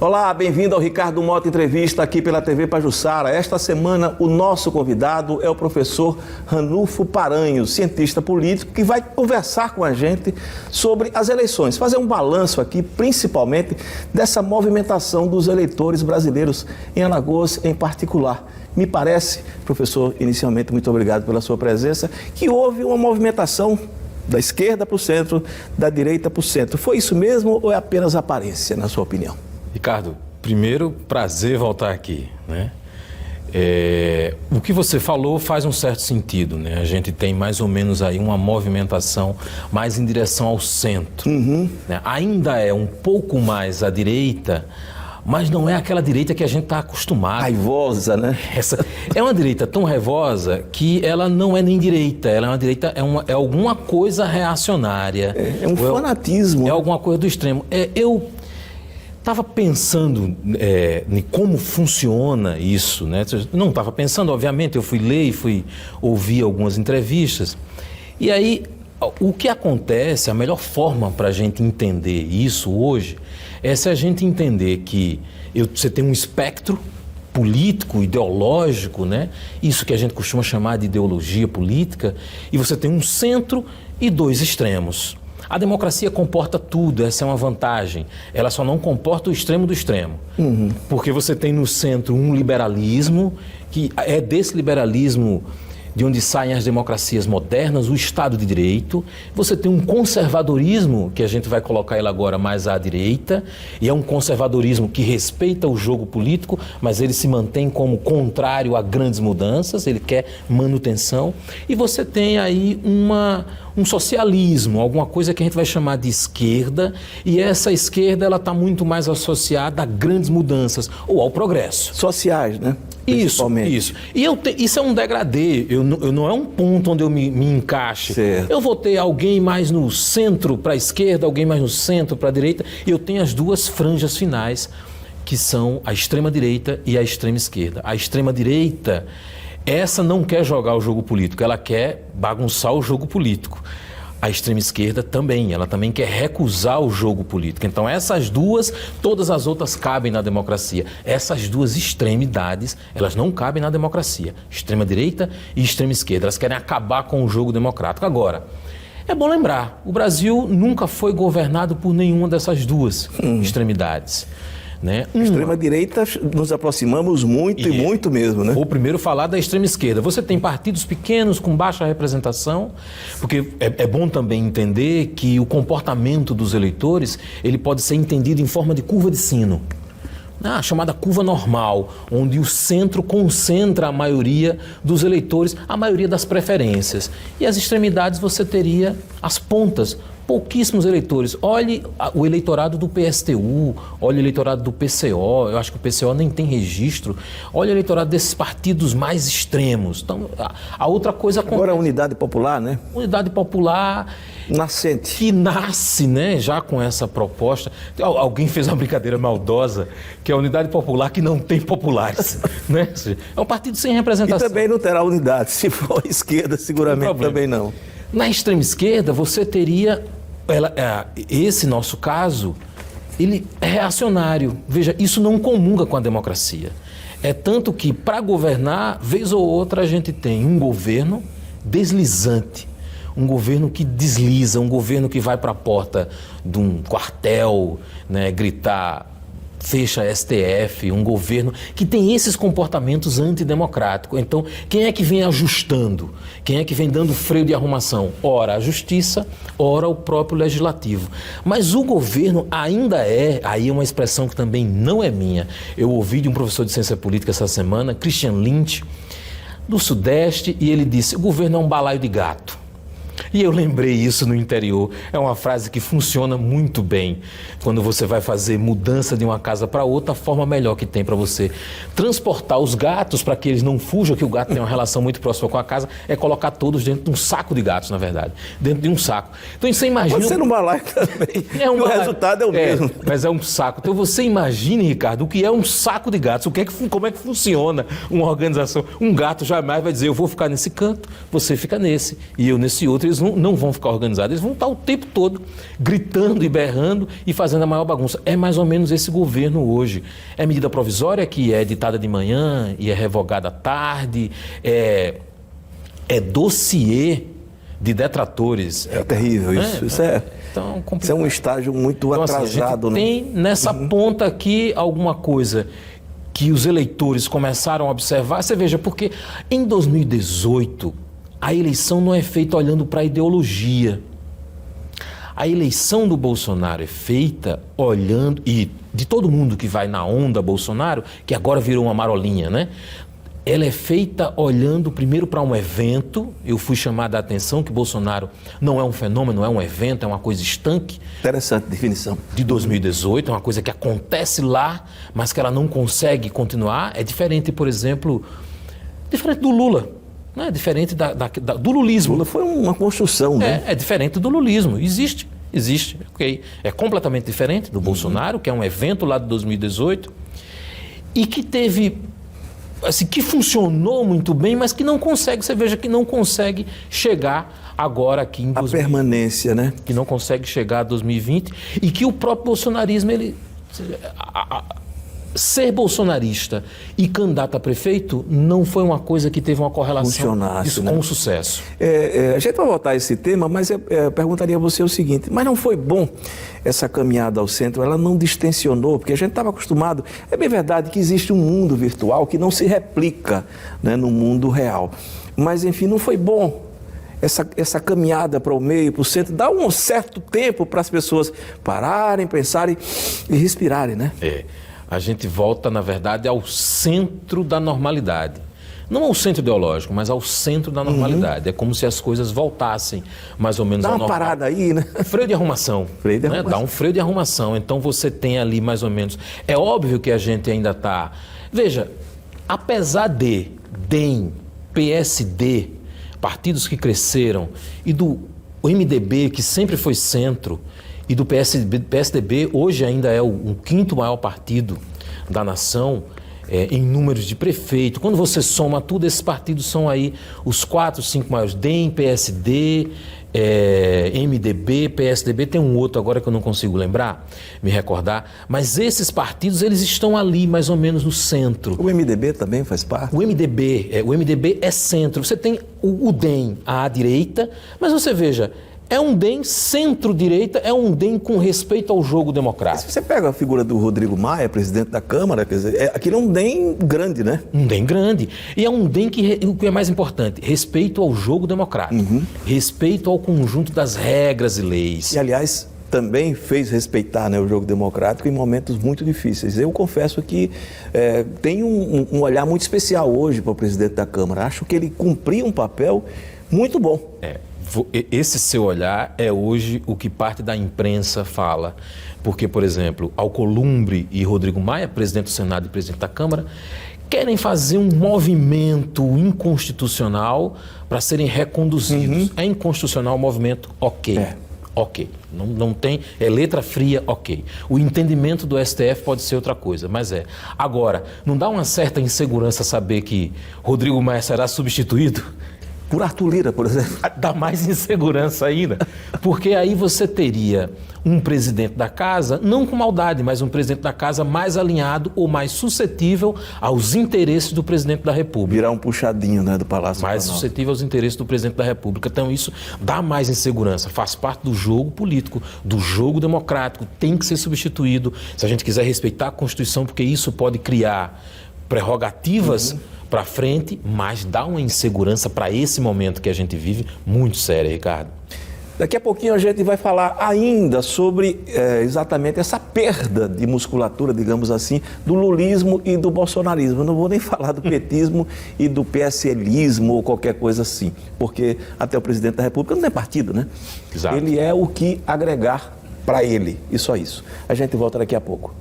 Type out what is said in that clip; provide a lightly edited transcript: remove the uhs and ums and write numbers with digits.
Olá, bem-vindo ao Ricardo Mota Entrevista aqui pela TV Pajuçara. Esta semana o nosso convidado é o professor Ranulfo Paranhos, cientista político, que vai conversar com a gente sobre as eleições, fazer um balanço aqui, principalmente dessa movimentação dos eleitores brasileiros em Alagoas em particular. Me parece, professor, inicialmente, muito obrigado pela sua presença, que houve uma movimentação da esquerda para o centro, da direita para o centro. Foi isso mesmo ou é apenas aparência, na sua opinião? Ricardo, primeiro, prazer voltar aqui, né? O que você falou faz um certo sentido, né? A gente tem mais ou menos aí uma movimentação mais em direção ao centro. Né? Ainda é um pouco mais à direita, mas não é aquela direita que a gente está acostumado. Raivosa, né? Essa é uma direita tão raivosa que ela não é nem direita, ela é uma direita, é alguma coisa reacionária. É um fanatismo. É alguma coisa do extremo. Eu estava pensando em como funciona isso, né? Não estava pensando, obviamente, eu fui ler e fui ouvir algumas entrevistas. E aí, o que acontece, a melhor forma para a gente entender isso hoje, é se a gente entender que você tem um espectro político, ideológico, né? Isso que a gente costuma chamar de ideologia política, e você tem um centro e dois extremos. A democracia comporta tudo, essa é uma vantagem. Ela só não comporta o extremo do extremo. Porque você tem no centro um liberalismo, que é desse liberalismo de onde saem as democracias modernas, o Estado de Direito. Você tem um conservadorismo, que a gente vai colocar ele agora mais à direita, e é um conservadorismo que respeita o jogo político, mas ele se mantém como contrário a grandes mudanças, ele quer manutenção. E você tem aí um socialismo, alguma coisa que a gente vai chamar de esquerda, e essa esquerda ela está muito mais associada a grandes mudanças, ou ao progresso. Sociais, né? Isso. E isso é um degradê, não é um ponto onde eu me encaixe. Certo. Eu vou ter alguém mais no centro para a esquerda, alguém mais no centro para a direita, e eu tenho as duas franjas finais, que são a extrema-direita e a extrema-esquerda. A extrema-direita, essa não quer jogar o jogo político, ela quer bagunçar o jogo político. A extrema-esquerda também, ela também quer recusar o jogo político. Então essas duas, todas as outras cabem na democracia. Essas duas extremidades, elas não cabem na democracia. Extrema-direita e extrema-esquerda, elas querem acabar com o jogo democrático. Agora, é bom lembrar, o Brasil nunca foi governado por nenhuma dessas duas extremidades. Né? Extrema-direita, nos aproximamos muito e muito mesmo, né? Vou primeiro falar da extrema-esquerda. Você tem partidos pequenos com baixa representação, porque é bom também entender que o comportamento dos eleitores ele pode ser entendido em forma de curva de sino. A chamada curva normal, onde o centro concentra a maioria dos eleitores, a maioria das preferências. E as extremidades você teria as pontas, pouquíssimos eleitores. Olhe o eleitorado do PSTU, olhe o eleitorado do PCO, eu acho que o PCO nem tem registro. Olhe o eleitorado desses partidos mais extremos. Então, a outra coisa... Agora a Unidade Popular, né? Unidade Popular... Nascente. Que nasce, né, já com essa proposta. Alguém fez uma brincadeira maldosa, que é a Unidade Popular que não tem populares. Né? É um partido sem representação. E também não terá unidade. Se for a esquerda, seguramente também não. Na extrema esquerda, você teria... esse nosso caso, ele é reacionário. Veja, isso não comunga com a democracia. É tanto que, para governar, vez ou outra, a gente tem um governo deslizante. Um governo que desliza, um governo que vai para a porta de um quartel, né, gritar, fecha a STF, um governo que tem esses comportamentos antidemocráticos. Então, quem é que vem ajustando? Quem é que vem dando freio de arrumação? Ora a justiça, ora o próprio legislativo. Mas o governo ainda aí é uma expressão que também não é minha. Eu ouvi de um professor de ciência política essa semana, Christian Lynch, do Sudeste, e ele disse, o governo é um balaio de gato. E eu lembrei isso no interior. É uma frase que funciona muito bem. Quando você vai fazer mudança de uma casa para outra, a forma melhor que tem para você transportar os gatos para que eles não fujam, que o gato tem uma relação muito próxima com a casa, é colocar todos dentro de um saco de gatos, na verdade. Dentro de um saco. Então você imagina... Pode ser num balaio também. O resultado é o mesmo. Mas é um saco. Então você imagine, Ricardo, o que é um saco de gatos. Como é que funciona uma organização? Um gato jamais vai dizer, eu vou ficar nesse canto, você fica nesse, e eu nesse outro. Eles não vão ficar organizados, eles vão estar o tempo todo gritando e berrando e fazendo a maior bagunça. É mais ou menos esse governo hoje. É medida provisória que é editada de manhã e é revogada à tarde, é dossiê de detratores. É terrível isso. Isso é um estágio muito atrasado. A gente tem nessa ponta aqui alguma coisa que os eleitores começaram a observar. Você veja, porque em 2018 a eleição não é feita olhando para a ideologia. A eleição do Bolsonaro é feita olhando, e de todo mundo que vai na onda Bolsonaro, que agora virou uma marolinha, né? Ela é feita olhando primeiro para um evento. Eu fui chamado a atenção que Bolsonaro não é um fenômeno, não é um evento, é uma coisa estanque. Interessante definição. De 2018, é uma coisa que acontece lá, mas que ela não consegue continuar. É diferente, por exemplo, diferente do Lula, né? Diferente do lulismo. Lula foi uma construção, né? É diferente do lulismo. Existe, ok. É completamente diferente do Bolsonaro, que é um evento lá de 2018 e que teve... assim, que funcionou muito bem, mas que não consegue, você veja que não consegue chegar agora aqui em 2020. A permanência, né? Que não consegue chegar a 2020 e que o próprio bolsonarismo, ser bolsonarista e candidato a prefeito não foi uma coisa que teve uma correlação com o sucesso. A gente vai voltar a esse tema, mas eu perguntaria a você o seguinte, mas não foi bom essa caminhada ao centro? Ela não distensionou, porque a gente estava acostumado... É bem verdade que existe um mundo virtual que não se replica, né, no mundo real. Mas, enfim, não foi bom essa caminhada para o meio, para o centro, dá um certo tempo para as pessoas pararem, pensarem e respirarem, né? A gente volta, na verdade, ao centro da normalidade. Não ao centro ideológico, mas ao centro da normalidade. É como se as coisas voltassem mais ou menos ao normal. Dá uma parada aí, né? Freio de arrumação. Dá um freio de arrumação. Então você tem ali mais ou menos... É óbvio que a gente ainda está... Veja, apesar de DEM, PSD, partidos que cresceram, e do MDB, que sempre foi centro, e do PSDB, hoje ainda é o quinto maior partido da nação, em números de prefeito. Quando você soma tudo, esses partidos são aí os 4, 5 maiores. DEM, PSD, MDB, PSDB, tem um outro agora que eu não consigo lembrar, me recordar, mas esses partidos, eles estão ali mais ou menos no centro. O MDB também faz parte? O MDB é centro. Você tem o DEM à direita, mas você veja, é um DEM centro-direita, é um DEM com respeito ao jogo democrático. Se você pega a figura do Rodrigo Maia, presidente da Câmara, quer dizer, aquilo é um DEM grande, né? Um DEM grande. E é um DEM o que é mais importante, respeito ao jogo democrático, respeito ao conjunto das regras e leis. E, aliás, também fez respeitar, né, o jogo democrático em momentos muito difíceis. Eu confesso que tenho um olhar muito especial hoje para o presidente da Câmara. Acho que ele cumpriu um papel muito bom. Esse seu olhar é hoje o que parte da imprensa fala. Porque, por exemplo, Alcolumbre e Rodrigo Maia, presidente do Senado e presidente da Câmara, querem fazer um movimento inconstitucional para serem reconduzidos. É inconstitucional o movimento, ok. Ok. Não tem, é letra fria, ok. O entendimento do STF pode ser outra coisa, mas Agora, não dá uma certa insegurança saber que Rodrigo Maia será substituído? Por Arthur Lira, por exemplo. Dá mais insegurança ainda, porque aí você teria um presidente da casa, não com maldade, mas um presidente da casa mais alinhado ou mais suscetível aos interesses do presidente da República. Virar um puxadinho, né, do Palácio Mais Planalto. suscetível aos interesses do presidente da República. Então isso dá mais insegurança, faz parte do jogo político, do jogo democrático, tem que ser substituído se a gente quiser respeitar a Constituição, porque isso pode criar prerrogativas para frente, mas dá uma insegurança para esse momento que a gente vive muito séria, Ricardo. Daqui a pouquinho a gente vai falar ainda sobre exatamente essa perda de musculatura, digamos assim, do lulismo e do bolsonarismo. Eu não vou nem falar do petismo e do PSLismo ou qualquer coisa assim, porque até o presidente da República não tem partido, né? Exato. Ele é o que agregar para ele, e só isso. A gente volta daqui a pouco.